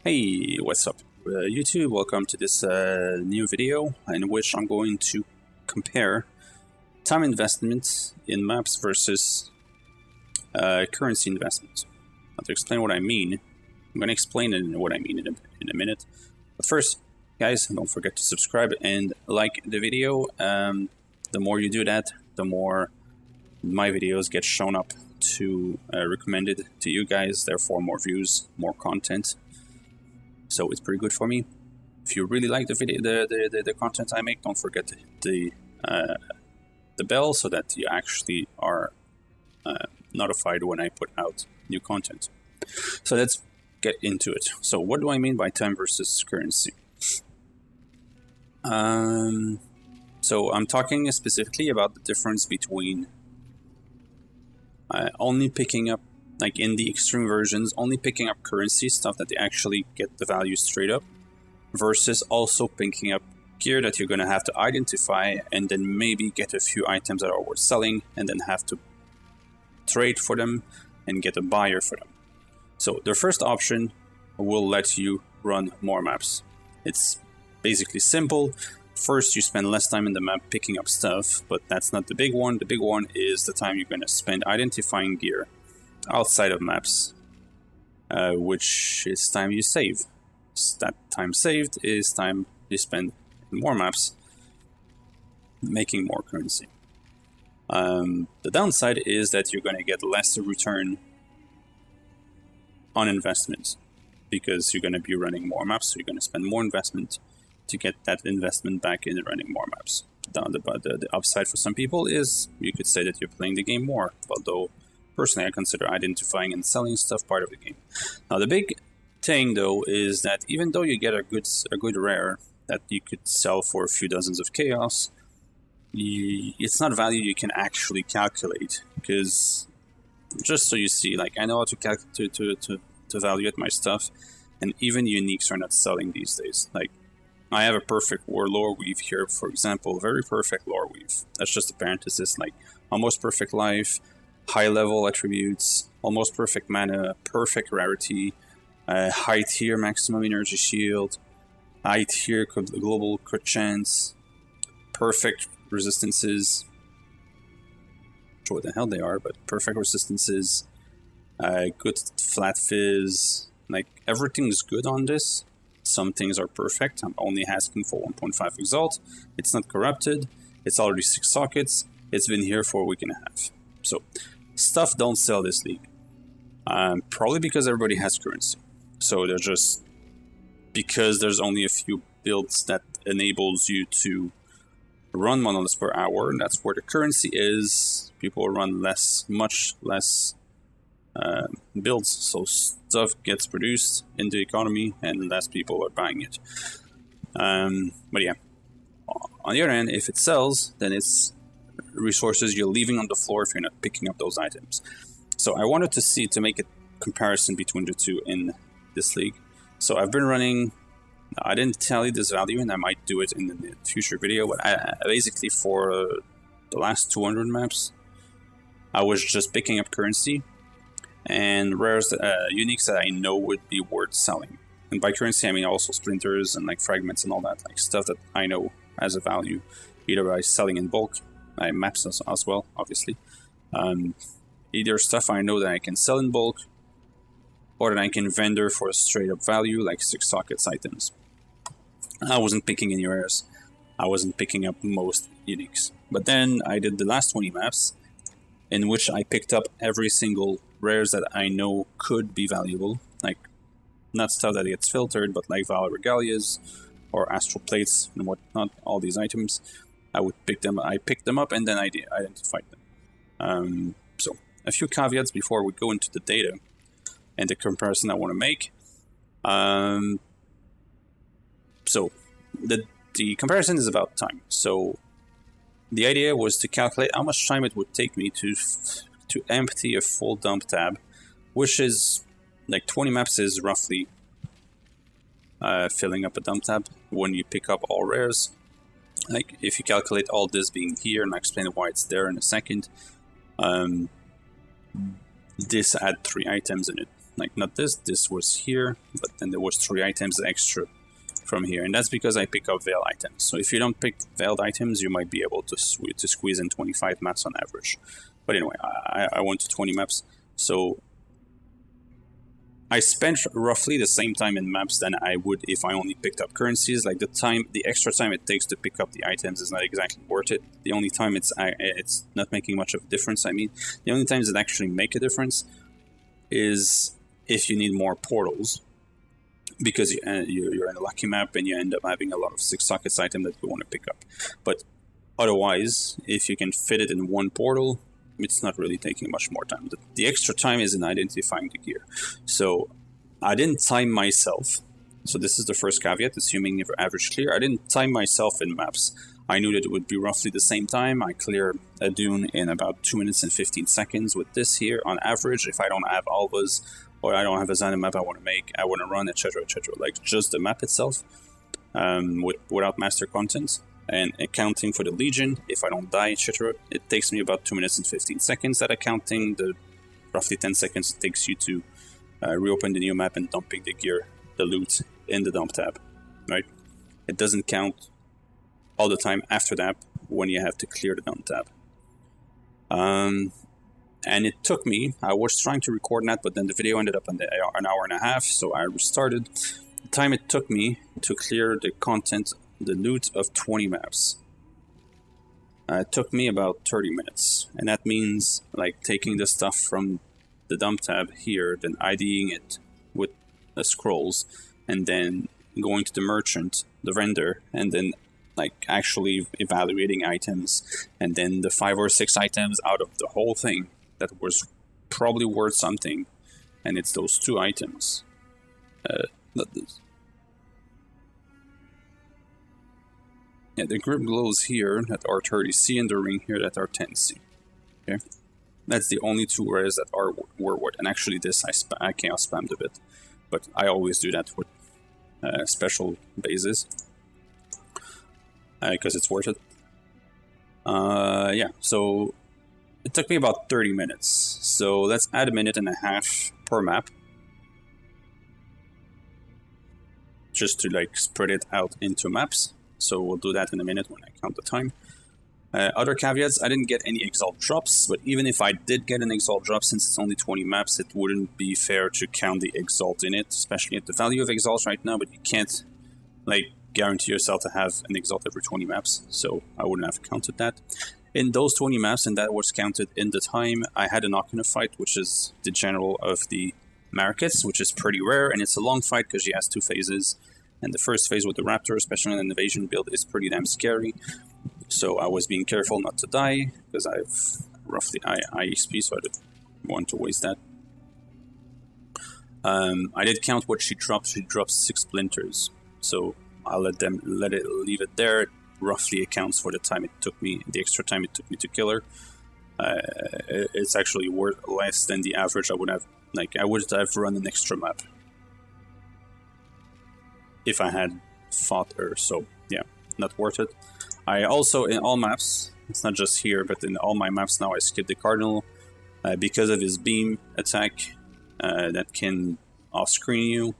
Hey, what's up YouTube? Welcome to this new video in which I'm going to compare time investment in maps versus currency investment. Now, to explain what I mean, I'm going to explain what I mean in a minute. But first, guys, don't forget to subscribe and like the video. The more you do that, the more my videos get shown up to recommended to you guys, therefore more views, more content. So it's pretty good for me. If you really like the video, the content I make, don't forget to hit the bell so that you actually are notified when I put out new content. So let's get into it. So what do I mean by time versus currency? So I'm talking specifically about the difference between only picking up, like in the extreme versions, only picking up currency, stuff that they actually get the value straight up, versus also picking up gear that you're going to have to identify and then maybe get a few items that are worth selling and then have to trade for them and get a buyer for them. So the first option will let you run more maps. It's basically simple. First, you spend less time in the map picking up stuff, but that's not the big one. The big one is the time you're going to spend identifying gear outside of maps, which is time you save. That time saved is time you spend in more maps, making more currency. The downside is that you're going to get less return on investment because you're going to be running more maps, so you're going to spend more investment to get that investment back in running more maps. The upside for some people is you could say that you're playing the game more, although personally I consider identifying and selling stuff part of the game. Now the big thing though is that even though you get a good rare that you could sell for a few dozens of chaos, it's not value you can actually calculate, because just so you see, like, I know how to evaluate my stuff, and even uniques are not selling these days. Like, I have a perfect lore weave here, for example, very perfect lore weave. That's just a parenthesis, like almost perfect life, high level attributes, almost perfect mana, perfect rarity, high tier maximum energy shield, high tier global crit chance, perfect resistances. Not sure what the hell they are, but perfect resistances, good flat fizz. Like, everything's good on this. Some things are perfect. I'm only asking for 1.5 exalt. It's not corrupted. It's already 6 sockets. It's been here for a week and a half. So stuff don't sell this league. Probably because everybody has currency. So they're just, because there's only a few builds that enables you to run monoliths per hour, and that's where the currency is. People run much less builds, so stuff gets produced in the economy and less people are buying it. But yeah, on the other hand, if it sells, then it's resources you're leaving on the floor if you're not picking up those items. So I wanted to make a comparison between the two in this league. So I've been running, I didn't tell you this value and I might do it in the future video, but I basically for the last 200 maps I was just picking up currency and rares, uniques that I know would be worth selling. And by currency I mean also splinters and like fragments and all that, like stuff that I know has a value, either by selling in bulk, maps as well, obviously. Either stuff I know that I can sell in bulk, or that I can vendor for a straight up value, like 6 sockets items. I wasn't picking any rares. I wasn't picking up most uniques. But then I did the last 20 maps, in which I picked up every single rares that I know could be valuable, like not stuff that gets filtered, but like Valor Regalias or Astral Plates and whatnot, all these items. I picked them up and then I identified them. So a few caveats before we go into the data and the comparison I want to make. So the comparison is about time. So the idea was to calculate how much time it would take me to empty a full dump tab, which is like 20 maps is roughly filling up a dump tab when you pick up all rares. Like, if you calculate all this being here, and I'll explain why it's there in a second, this had 3 items in it. Like not this, this was here, but then there was 3 items extra from here, and that's because I pick up veiled items. So if you don't pick veiled items, you might be able to squeeze in 25 maps on average. But anyway, I went to 20 maps, so I spent roughly the same time in maps than I would if I only picked up currencies. Like the extra time it takes to pick up the items is not exactly worth it. The only time it's not making much of a difference. I mean, the only times it actually make a difference is if you need more portals, because you're in a lucky map and you end up having a lot of 6 sockets item that you want to pick up. But otherwise, if you can fit it in one portal, it's not really taking much more time. The extra time is in identifying the gear. So I didn't time myself. So this is the first caveat, assuming your average clear. I didn't time myself in maps. I knew that it would be roughly the same time. I clear a dune in about 2 minutes and 15 seconds with this here on average. If I don't have Alvas or I don't have a Xana map I want to make, I want to run, etc., etc. Like just the map itself without master content. And accounting for the Legion, if I don't die, etc., it takes me about 2 minutes and 15 seconds. That accounting the roughly 10 seconds it takes you to reopen the new map and dumping the gear, the loot, in the dump tab, right? It doesn't count all the time after that when you have to clear the dump tab. And it took me, I was trying to record that, but then the video ended up an hour and a half, so I restarted. The time it took me to clear the content, the loot of 20 maps. It took me about 30 minutes, and that means like taking the stuff from the dump tab here, then IDing it with the scrolls, and then going to the merchant, the vendor, and then like actually evaluating items, and then the 5 or 6 items out of the whole thing that was probably worth something, and it's those 2 items. Not this. Yeah, the grip glows here that are 30C and the ring here that are 10C. Okay, that's the only 2 rares that were worth. And actually, this I chaos spammed a bit, but I always do that with special bases because it's worth it. Yeah, so it took me about 30 minutes. So let's add 1.5 minutes per map, just to like spread it out into maps. So we'll do that in a minute when I count the time. Other caveats, I didn't get any Exalt drops, but even if I did get an Exalt drop, since it's only 20 maps, it wouldn't be fair to count the Exalt in it, especially at the value of Exalt right now, but you can't like guarantee yourself to have an Exalt every 20 maps, so I wouldn't have counted that. In those 20 maps, and that was counted in the time, I had an Ocarina fight, which is the general of the markets, which is pretty rare, and it's a long fight because she has 2 phases. And the first phase with the Raptor, especially in an invasion build, is pretty damn scary. So I was being careful not to die, because I have roughly high XP, so I didn't want to waste that. I did count what she dropped. She dropped 6 splinters. So I'll leave it there. It roughly accounts for the time it took me, the extra time it took me to kill her. It's actually worth less than the average I would have. Like, I would have run an extra map if I had fought her, so yeah, not worth it. I also, in all maps, it's not just here, but in all my maps now, I skip the Cardinal because of his beam attack that can off-screen you.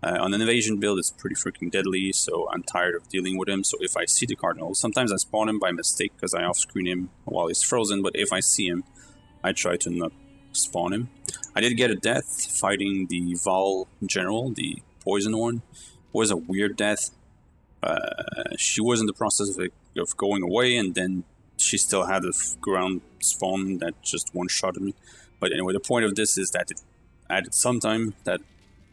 On an invasion build, it's pretty freaking deadly, so I'm tired of dealing with him. So if I see the Cardinal, sometimes I spawn him by mistake because I off-screen him while he's frozen, but if I see him, I try to not spawn him. I did get a death fighting the Val General, the poison one. It was a weird death. She was in the process of going away, and then she still had a ground spawn that just one-shotted me. But anyway, the point of this is that it added some time that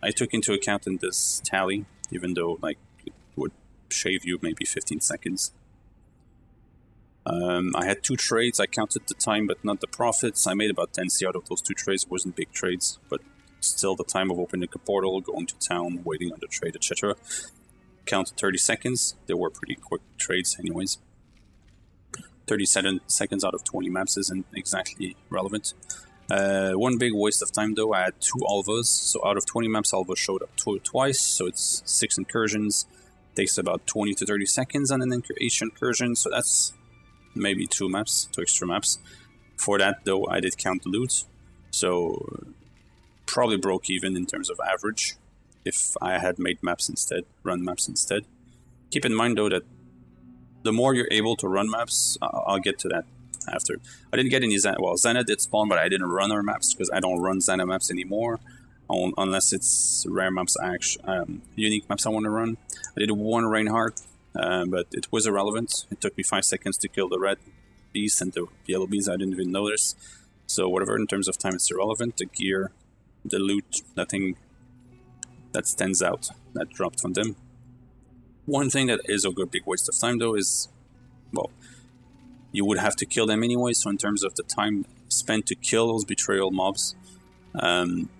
I took into account in this tally, even though like it would shave you maybe 15 seconds. I had 2 trades. I counted the time, but not the profits. I made about 10C out of those 2 trades. It wasn't big trades, but still the time of opening a portal, going to town, waiting on the trade, etc. Counted 30 seconds. They were pretty quick trades anyways. 37 seconds out of 20 maps isn't exactly relevant. One big waste of time though, I had 2 Alvas. So out of 20 maps, Alva showed up twice, so it's 6 incursions. Takes about 20 to 30 seconds on each incursion, so that's maybe 2 extra maps. For that though, I did count the loot. So probably broke even in terms of average if I had made maps instead, run maps instead. Keep in mind though that the more you're able to run maps, I'll get to that after. I didn't get any Zana did spawn, but I didn't run our maps because I don't run Zana maps anymore, unless it's rare maps, unique maps I want to run. I did one Reinhardt, but it was irrelevant. It took me 5 seconds to kill the red beast, and the yellow beast I didn't even notice. So whatever, in terms of time, it's irrelevant. The gear, the loot, nothing that stands out that dropped from them. One thing that is a good big waste of time though is, well, you would have to kill them anyway, so in terms of the time spent to kill those betrayal mobs, I'm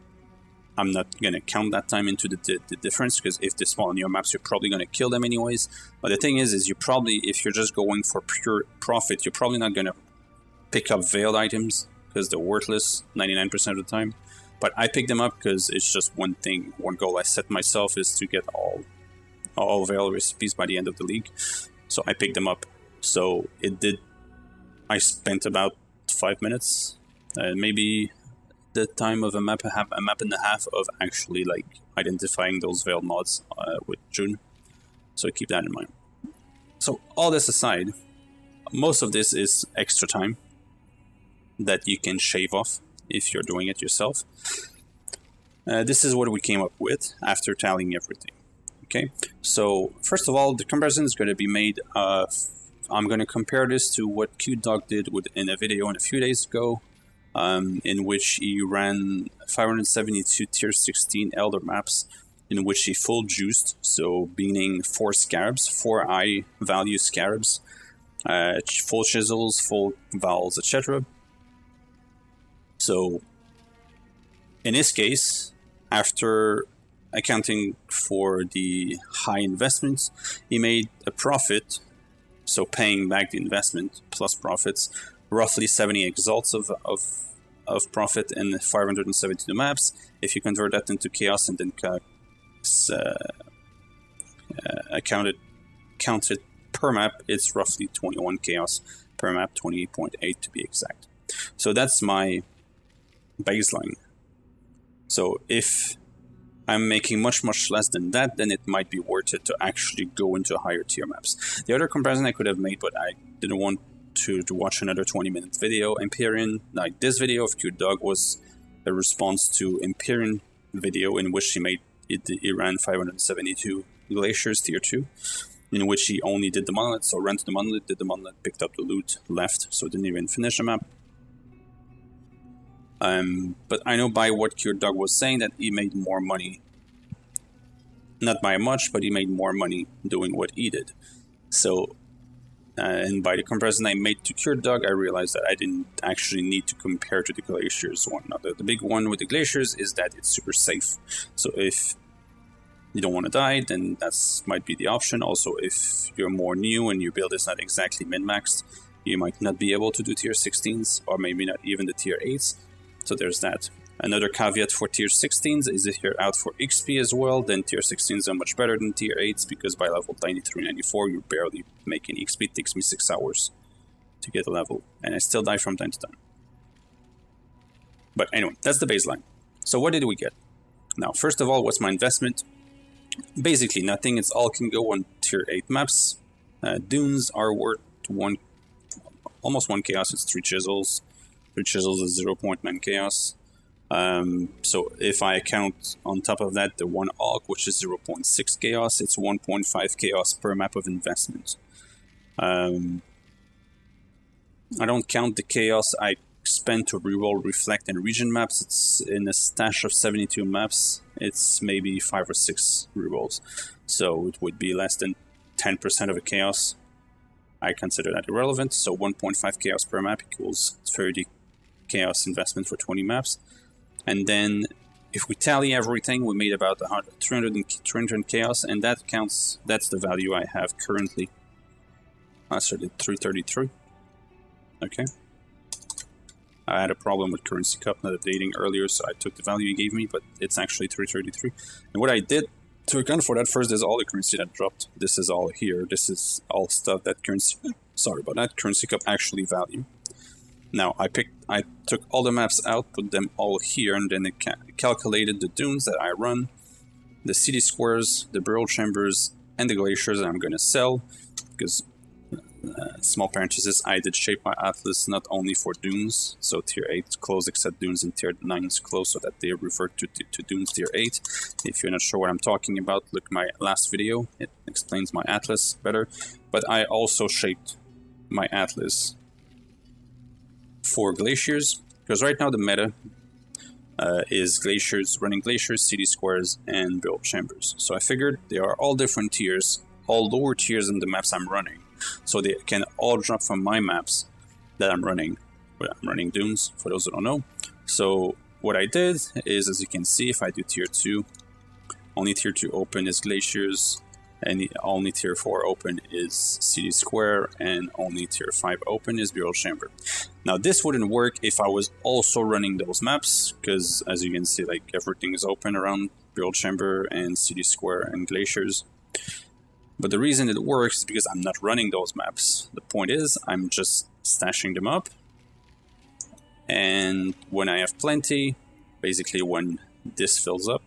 not going to count that time into the difference, because if they spawn on your maps, you're probably going to kill them anyways. But the thing is you probably, if you're just going for pure profit, you're probably not going to pick up veiled items, because they're worthless 99% of the time. But I picked them up because it's just one thing, one goal I set myself is to get all veil recipes by the end of the league. So I picked them up. So I spent about 5 minutes, maybe the time of a map and a half of actually like identifying those veiled mods with June. So keep that in mind. So all this aside, most of this is extra time that you can shave off if you're doing it yourself. This is what we came up with after tallying everything. Okay, so first of all, the comparison is going to be made of, I'm going to compare this to what QDog did in a video a few days ago, in which he ran 572 tier 16 Elder maps, in which he full juiced, so meaning 4 scarabs, 4 high value scarabs, full chisels, full vowels, etc. So in this case, after accounting for the high investments, he made a profit, so paying back the investment plus profits, roughly 70 exalts of profit in 572 maps. If you convert that into chaos and then count it per map, it's roughly 21 chaos per map, 28.8 to be exact. So that's my baseline. So if I'm making much less than that, then it might be worth it to actually go into higher tier maps. The other comparison I could have made, but I didn't want to watch another 20-minute video. Empyrean, like this video of QDog, was a response to Empyrean video in which he ran 572 glaciers tier 2, in which he only did the monolith, so ran to the monolith, did the monolith, picked up the loot, left, so didn't even finish the map. But I know by what QDog was saying that he made more money. Not by much, but he made more money doing what he did. So, and by the comparison I made to QDog, I realized that I didn't actually need to compare to the glaciers one. Now, the big one with the glaciers is that it's super safe. So if you don't want to die, then that's might be the option. Also, if you're more new and your build is not exactly min-maxed, you might not be able to do tier 16s, or maybe not even the tier 8s. So there's that. Another caveat for tier 16s is if you're out for XP as well, then tier 16s are much better than tier 8s, because by level 93, 94, you're barely making XP. It takes me 6 hours to get a level, and I still die from time to time. But anyway, that's the baseline. So what did we get? Now, first of all, what's my investment? Basically nothing. It's all can go on tier 8 maps. Dunes are worth almost 1 chaos. It's 3 chisels. 3 chisels is 0.9 chaos. So if I account on top of that the 1 Alk, which is 0.6 chaos, it's 1.5 chaos per map of investment. I don't count the chaos I spent to reroll reflect and region maps. It's in a stash of 72 maps. It's maybe 5 or 6 rerolls. So it would be less than 10% of a chaos. I consider that irrelevant. So 1.5 chaos per map equals 30 chaos investment for 20 maps. And then if we tally everything, we made about 300 chaos, and that counts. That's the value I have currently. I started 333. Okay. I had a problem with Currency Cup not updating earlier, so I took the value he gave me, but it's actually 333. And what I did to account for that, first is all the currency that dropped. This is all here. This is all stuff that Currency Cup actually value. Now I took all the maps out, put them all here, and then it calculated the dunes that I run, the city squares, the burial chambers, and the glaciers that I'm going to sell. Because, small parenthesis, I did shape my atlas not only for dunes, so tier 8 closed except dunes, and tier 9 is closed so that they revert to dunes tier 8. If you're not sure what I'm talking about, look my last video, it explains my atlas better. But I also shaped my atlas for glaciers, because right now the meta is glaciers, running glaciers, city squares, and burial chambers. So I figured they are all different tiers, all lower tiers in the maps I'm running. So they can all drop from my maps that I'm running. I'm running dunes, for those who don't know. So what I did is, as you can see, if I do tier 2, only tier 2 open is glaciers, and only tier 4 open is city square, and only tier 5 open is burial chamber. Now this wouldn't work if I was also running those maps, because as you can see, like, everything is open around burial chamber and city square and glaciers. But the reason it works is because I'm not running those maps. The point is, I'm just stashing them up, and when I have plenty, basically when this fills up,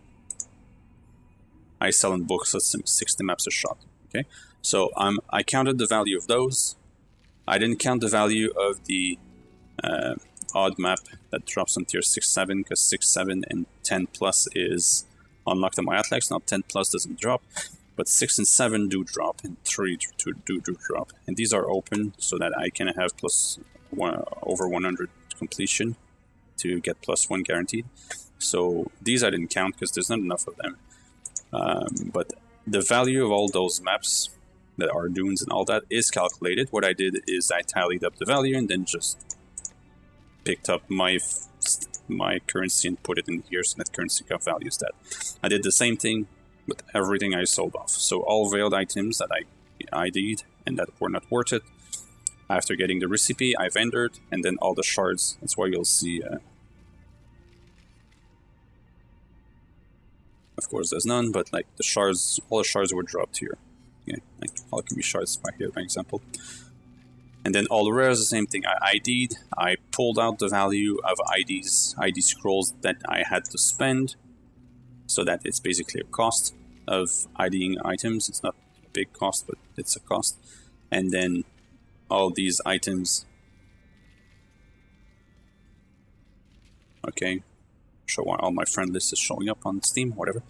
I sell in books at 60 maps a shot. Okay, so I counted the value of those. I didn't count the value of the odd map that drops on tier 6-7, because 6-7 and 10 plus is unlocked on my atlas. Now 10 plus doesn't drop, but 6 and 7 do drop, and 3 do drop, and these are open so that I can have over 100 completion to get +1 guaranteed. So these I didn't count because there's not enough of them. But the value of all those maps that are dunes and all that is calculated. What I did is I tallied up the value and then just picked up my currency and put it in here, so that currency got values that. I did the same thing with everything I sold off. So all veiled items that I ID'd and that were not worth it, after getting the recipe, I vendored, and then all the shards. That's why you'll see. Of course, there's none, but like the shards, all the shards were dropped here. Okay, like alchemy shards right here, for example. And then all the rares, the same thing. I ID'd. I pulled out the value of ID scrolls that I had to spend, so that it's basically a cost of IDing items. It's not a big cost, but it's a cost. And then all these items. Okay, show why all my friend list is showing up on Steam, whatever.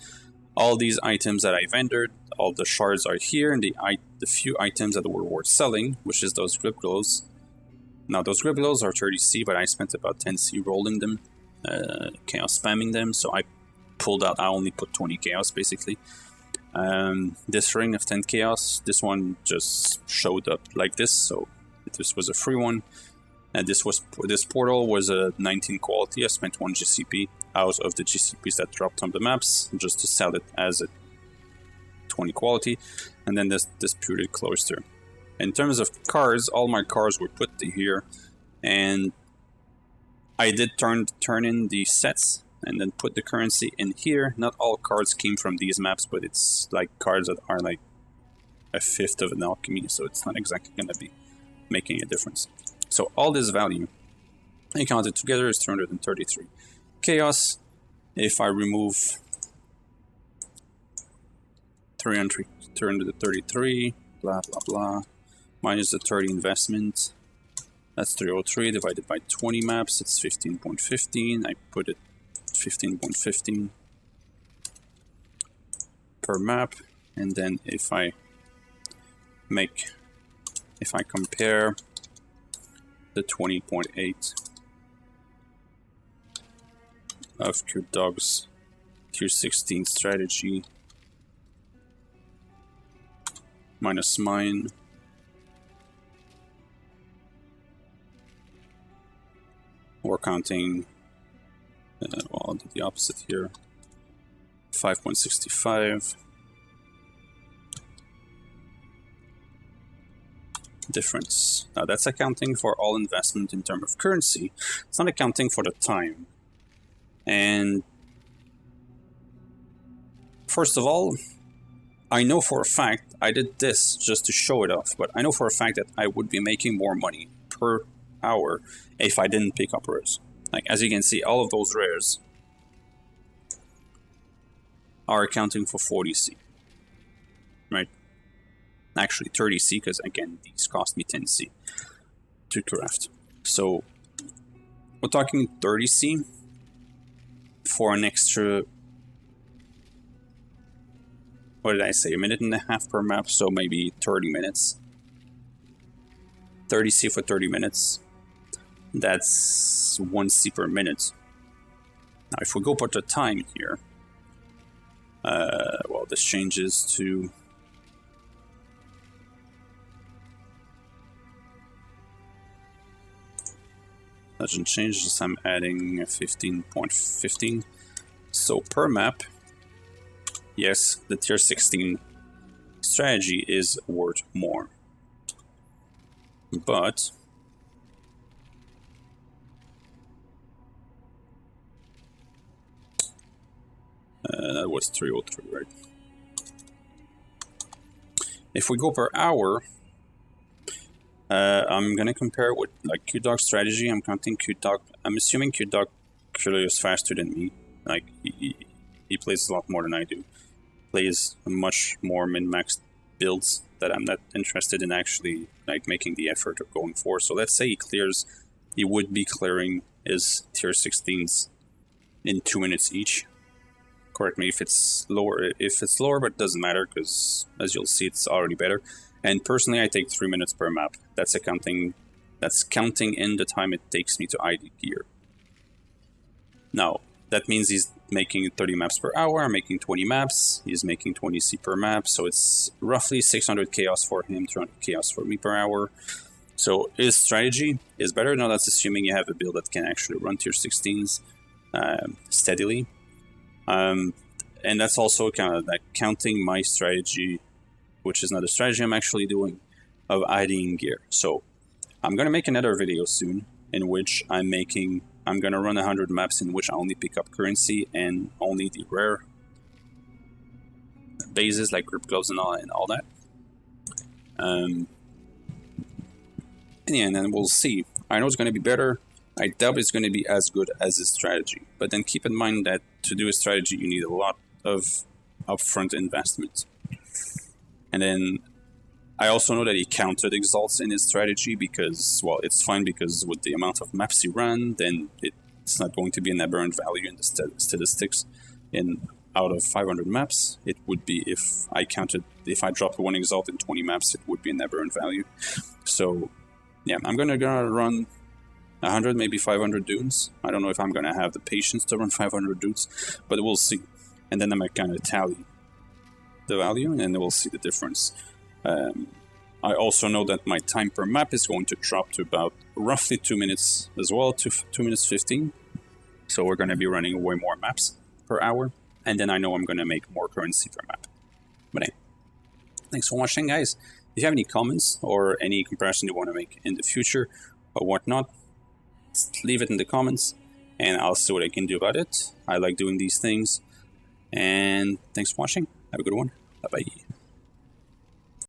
All these items that I vendored, all the shards are here, and the few items that were worth selling, which is those grip glows. Now those grip glows are 30C, but I spent about 10C rolling them, chaos spamming them, so I pulled out, I only put 20 chaos basically. This ring of 10 chaos, this one just showed up like this, so this was a free one. And this portal was a 19 quality. I spent 1 GCP out of the GCPs that dropped on the maps just to sell it as a 20 quality. And then this Disputed Cloister. In terms of cards, all my cards were put here, and I did turn in the sets and then put the currency in here. Not all cards came from these maps, but it's like cards that are like a fifth of an alchemy, so it's not exactly going to be making a difference. So all this value, I counted together, is 233. Chaos, if I remove 333, blah blah blah, minus the 30 investment, that's 303 divided by 20 maps, it's 15.15. I put it 15.15 per map, and then if I compare the 20.8 of Cube Dog's tier 16 strategy minus mine, we're counting, well, I'll do the opposite here, 5.65 difference. Now that's accounting for all investment in terms of currency. It's not accounting for the time. And first of all, I know for a fact, I did this just to show it off, but I know for a fact that I would be making more money per hour if I didn't pick up rares. Like, as you can see, all of those rares are accounting for 40C, right? Actually 30C, because again, these cost me 10C to craft. So we're talking 30C for an extra, what did I say, a minute and a half per map, so maybe 30 minutes. 30C for 30 minutes. That's 1C per minute. Now, if we go put the time here, well, this changes to doesn't change, just I'm adding 15.15. So per map, yes, the tier 16 strategy is worth more. But that was 303, right? If we go per hour, I'm gonna compare with like Q-Dog strategy. I'm counting Q-Dog. I'm assuming Q-Dog clearly is faster than me. Like he plays a lot more than I do. Plays much more min-max builds that I'm not interested in actually like making the effort of going for. So let's say he would be clearing his tier 16s in 2 minutes each. Correct me if it's lower, but it doesn't matter because as you'll see, it's already better. And personally, I take 3 minutes per map. That's counting in the time it takes me to ID gear. Now, that means he's making 30 maps per hour, I'm making 20 maps, he's making 20C per map, so it's roughly 600 chaos for him, 200 chaos for me per hour. So his strategy is better. Now that's assuming you have a build that can actually run tier 16s steadily. And that's also kind of like counting my strategy, which is not a strategy I'm actually doing, of IDing gear. So I'm going to make another video soon in which I'm going to run 100 maps in which I only pick up currency and only the rare bases like grip gloves and all that. And yeah, and then we'll see. I know it's going to be better. I doubt it's going to be as good as his strategy. But then keep in mind that to do a strategy, you need a lot of upfront investment. And then I also know that he counted exalts in his strategy because, well, it's fine because with the amount of maps he ran, then it's not going to be an aberrant value in the statistics. Out of 500 maps, it would be if I dropped one exalt in 20 maps, it would be an aberrant value. So, yeah, I'm gonna run 100, maybe 500 dunes. I don't know if I'm gonna have the patience to run 500 dunes, but we'll see. And then I'm gonna tally the value, and then we'll see the difference. I also know that my time per map is going to drop to about roughly 2 minutes as well, to 2 minutes 15. So we're going to be running way more maps per hour, and then I know I'm going to make more currency per map. But anyway, thanks for watching, guys. If you have any comments or any comparison you want to make in the future or whatnot, just leave it in the comments, and I'll see what I can do about it. I like doing these things, and thanks for watching. Have a good one. Bye-bye.